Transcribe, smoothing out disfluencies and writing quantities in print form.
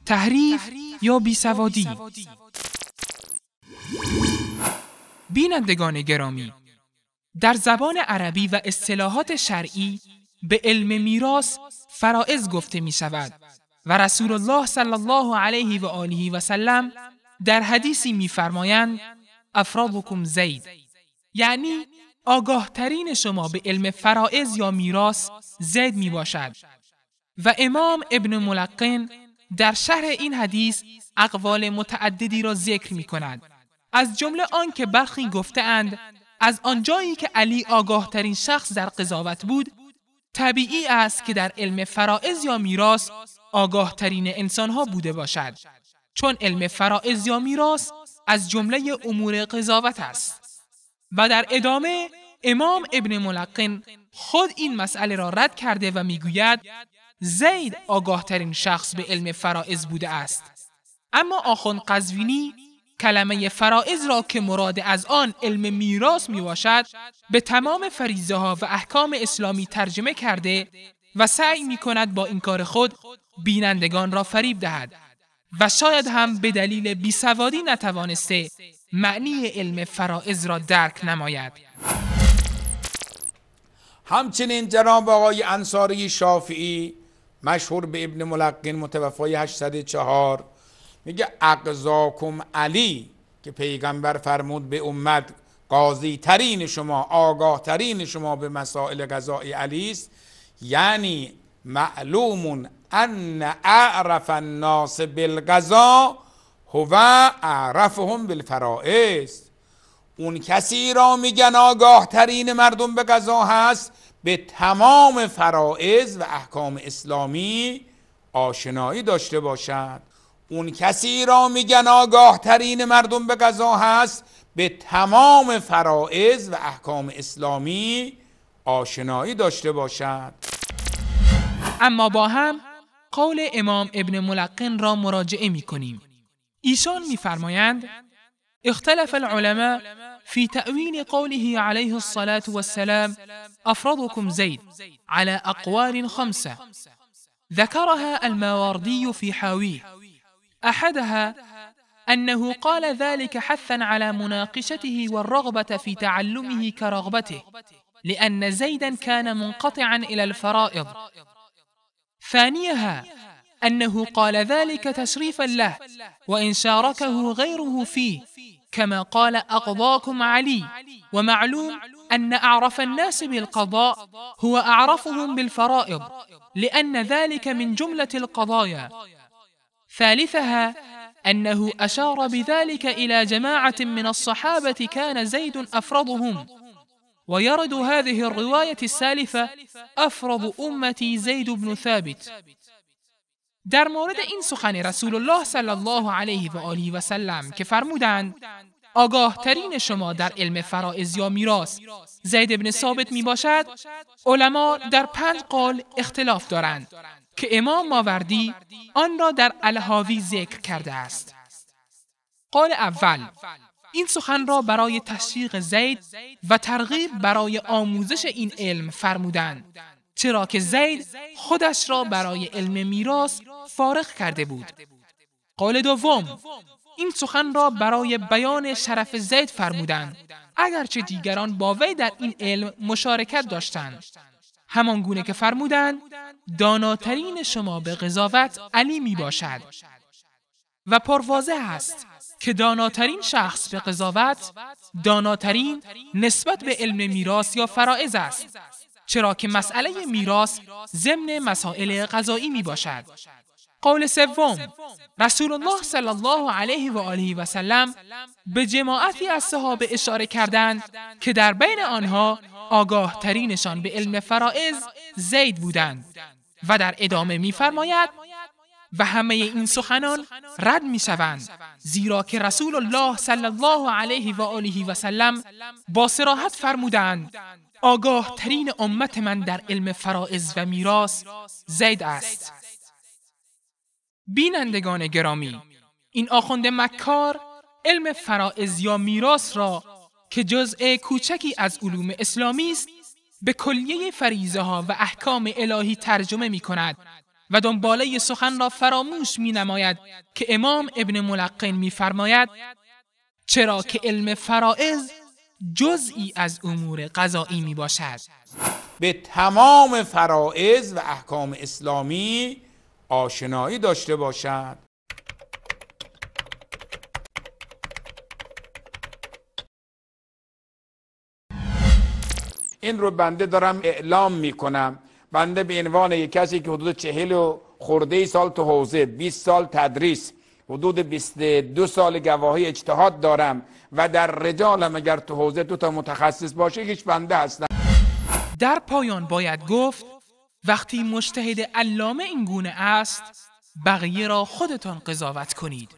تحریف یا بیسوادی. بینندگان گرامی، در زبان عربی و اصطلاحات شرعی به علم میراث فرائض گفته می شود و رسول الله صلی الله علیه و آله و سلم در حدیثی می فرمایند افرادکم زید، یعنی آگاه ترین شما به علم فرائض یا میراث زید می باشد. و امام ابن ملقن در شرح این حدیث اقوال متعددی را ذکر می کند. از جمله آن که برخی گفته‌اند از آنجایی که علی آگاه ترین شخص در قضاوت بود، طبیعی است که در علم فرائض یا میراث آگاه ترین انسانها بوده باشد، چون علم فرائض یا میراث از جمله امور قضاوت است. و در ادامه امام ابن ملقن خود این مسئله را رد کرده و میگوید زید آگاه ترین شخص به علم فرائض بوده است. اما آخوند قزوینی کلمه فرائض را که مراد از آن علم میراث می باشد به تمام فریضه ها و احکام اسلامی ترجمه کرده و سعی می کند با این کار خود بینندگان را فریب دهد و شاید هم به دلیل بیسوادی نتوانسته معنی علم فرائض را درک نماید. همچنین جناب آقای انصاری شافعی مشهور به ابن ملقن متوفای 804 میگه اقضاکم علی، که پیغمبر فرمود به امت قاضی ترین شما، آگاه ترین شما به مسائل قضایی علی است، یعنی معلوم ان اعرف الناس بالقضا هو اعرفهم بالفرائض. اون کسی را میگن آگاه ترین مردم به قضا هست به تمام فرائض و احکام اسلامی آشنایی داشته باشد. اون کسی را میگن آگاه ترین مردم به قضا هست به تمام فرائض و احکام اسلامی آشنایی داشته باشد. اما با هم قول امام ابن ملقن را مراجعه می کنیم. ایشان می فرمایند اختلف العلماء في تأويل قوله عليه الصلاة والسلام أفرضكم زيد على أقوال 5 ذكرها الماوردي في حاويه. أحدها أنه قال ذلك حثا على مناقشته والرغبة في تعلمه كرغبته لأن زيدا كان منقطعا إلى الفرائض. ثانيها أنه قال ذلك تشريفا له وإن شاركه غيره فيه كما قال أقضاكم علي، ومعلوم أن أعرف الناس بالقضاء هو أعرفهم بالفرائض لأن ذلك من جملة القضايا. ثالثها أنه أشار بذلك إلى جماعة من الصحابة كان زيد أفرضهم، ويرد هذه الرواية السالفة أفرض أمتي زيد بن ثابت. در مورد این سخن رسول الله صلی الله علیه و آله و سلم که فرمودند آگاه ترین شما در علم فرائض یا میراث زید بن ثابت می باشد، علما در 5 قول اختلاف دارند که امام ماوردی آن را در الحاوی ذکر کرده است. قول اول، این سخن را برای تشویق زید و ترغیب برای آموزش این علم فرمودند، چرا که زید خودش را برای علم میراث فارغ کرده بود. قول دوم، این سخن را برای بیان شرف زید فرمودند، اگرچه دیگران با وی در این علم مشارکت داشتند، همان گونه که فرمودند داناترین شما به قضاوت علی می باشد. و پرواضح است که داناترین شخص به قضاوت داناترین نسبت به علم میراث یا فرائض است، چرا که مسئله میراث ضمن مسائل قضایی می باشد. قول سوم، رسول الله صلی الله علیه و آله و سلم به جماعتی از صحابه اشاره کردند که در بین آنها آگاه ترینشان به علم فرائض زید بودند و در ادامه می فرماید و همه این سخنان رد می شوند، زیرا که رسول الله صلی الله علیه و آله و سلم با صراحت فرمودند آگاه ترین امت من در علم فرائض و میراث زید است. بینندگان گرامی، این آخوند مکار علم فرائض یا میراث را که جزء کوچکی از علوم اسلامی است به کلیه فریضه ها و احکام الهی ترجمه می کند و دنباله سخن را فراموش می نماید که امام ابن ملقن می فرماید چرا که علم فرائض جزئی از امور قضایی می باشد. به تمام فرائض و احکام اسلامی آشنایی داشته باشد. این رو بنده دارم اعلام میکنم. بنده به عنوان یک کسی که حدود 40 خورده سال تو حوزه، 20 سال تدریس، حدود 22 سال گواهی اجتهاد دارم و در رجالم اگر تو حوزه 2 تا متخصص باشه هیچ بنده هستم. در پایان باید گفت وقتی مجتهد علامه این گونه است، بقیه را خودتان قضاوت کنید.